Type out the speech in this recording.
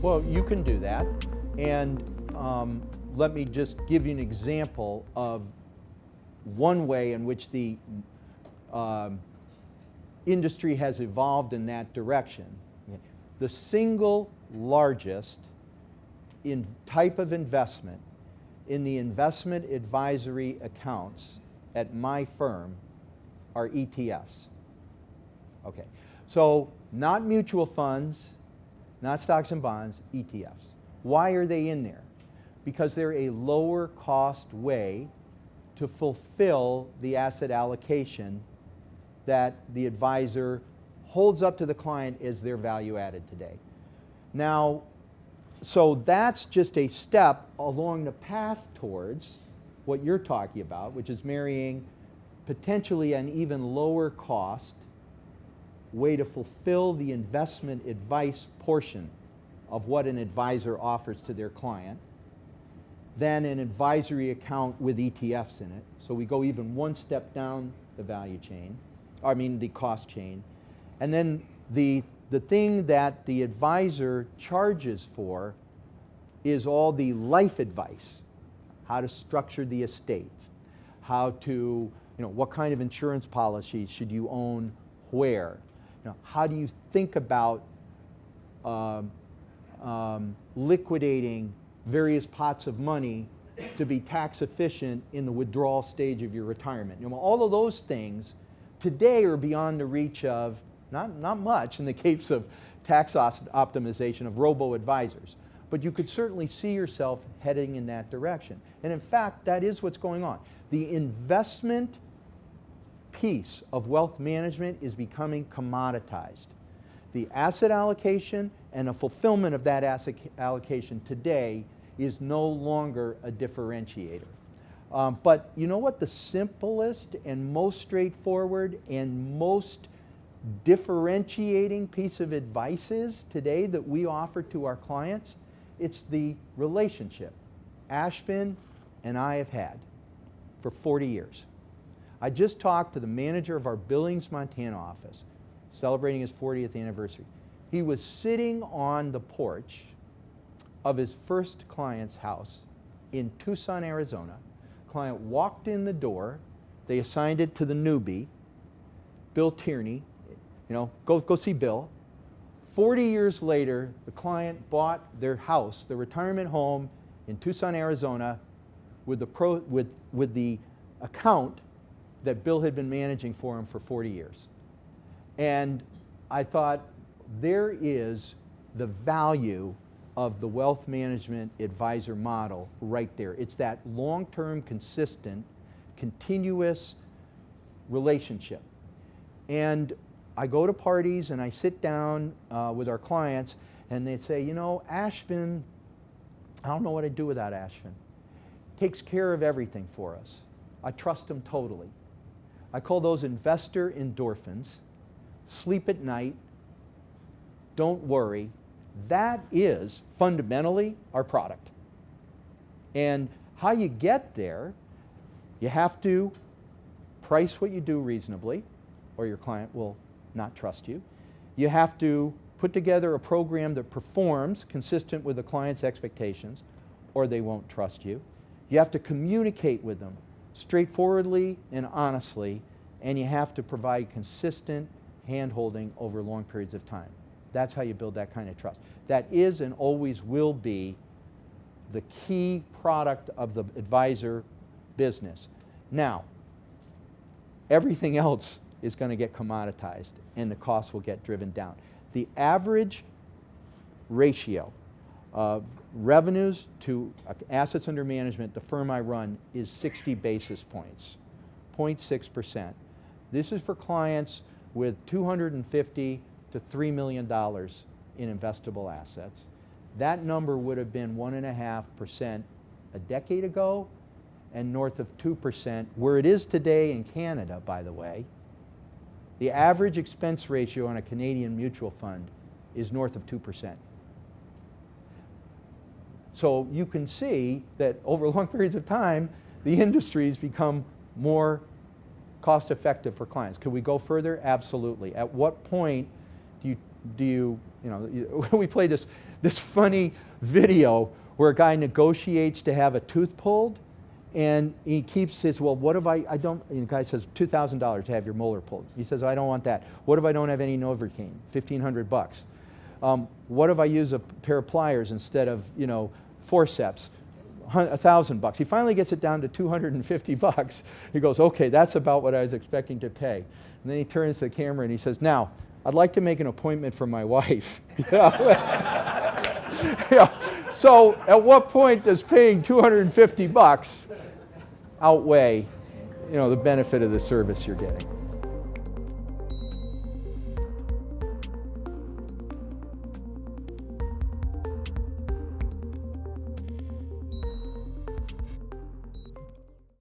Well, you can do that. And let me just give you an example of one way in which the industry has evolved in that direction. The single largest type of investment in the investment advisory accounts at my firm are ETFs. Okay, so not mutual funds, not stocks and bonds, ETFs. Why are they in there? Because they're a lower cost way to fulfill the asset allocation that the advisor holds up to the client as their value added today. Now, so that's just a step along the path towards what you're talking about, which is marrying potentially an even lower cost way to fulfill the investment advice portion of what an advisor offers to their client, then an advisory account with ETFs in it. So we go even one step down the value chain, the cost chain. And then the thing that the advisor charges for is all the life advice, how to structure the estate, how to, what kind of insurance policy should you own where, how do you think about liquidating various pots of money to be tax efficient in the withdrawal stage of your retirement. All of those things today are beyond the reach of, not much in the case of tax optimization of robo-advisors, but you could certainly see yourself heading in that direction. And in fact, that is what's going on. The investment piece of wealth management is becoming commoditized. The asset allocation and the fulfillment of that asset allocation today is no longer a differentiator. But you know what the simplest and most straightforward and most differentiating piece of advice is today that we offer to our clients? It's the relationship Ashvin and I have had for 40 years. I just talked to the manager of our Billings, Montana office, celebrating his 40th anniversary. He was sitting on the porch of his first client's house in Tucson, Arizona. Client walked in the door. They assigned it to the newbie, Bill Tierney. Go see Bill. 40 years later, the client bought their house, the retirement home in Tucson, Arizona, with the account that Bill had been managing for him for 40 years. And I thought, there is the value of the wealth management advisor model right there. It's that long-term, consistent, continuous relationship. And I go to parties and I sit down with our clients and they say, Ashvin, I don't know what I'd do without Ashvin. Takes care of everything for us. I trust him totally. I call those investor endorphins. Sleep at night. Don't worry. That is fundamentally our product. And how you get there, you have to price what you do reasonably, or your client will not trust you. You have to put together a program that performs consistent with the client's expectations, or they won't trust you. You have to communicate with them straightforwardly and honestly, and you have to provide consistent hand-holding over long periods of time. That's how you build that kind of trust. That is and always will be the key product of the advisor business. Now, everything else is going to get commoditized and the costs will get driven down. The average ratio of revenues to assets under management, the firm I run, is 60 basis points, 0.6%. This is for clients with $250 to $3 million in investable assets. That number would have been 1.5% a decade ago and north of 2%, where it is today in Canada, by the way. The average expense ratio on a Canadian mutual fund is north of 2%. So you can see that over long periods of time, the industry's become more cost effective for clients. Could we go further? Absolutely. At what point do you we play this this funny video where a guy negotiates to have a tooth pulled, and he says, well, what if I don't, and the guy says, $2,000 to have your molar pulled. He says, I don't want that. What if I don't have any Novocaine? $1,500. What if I use a pair of pliers instead of, forceps? $1,000. He finally gets it down to $250. He goes, okay, that's about what I was expecting to pay. And then he turns to the camera and he says, now, I'd like to make an appointment for my wife. So at what point does paying $250 outweigh, the benefit of the service you're getting?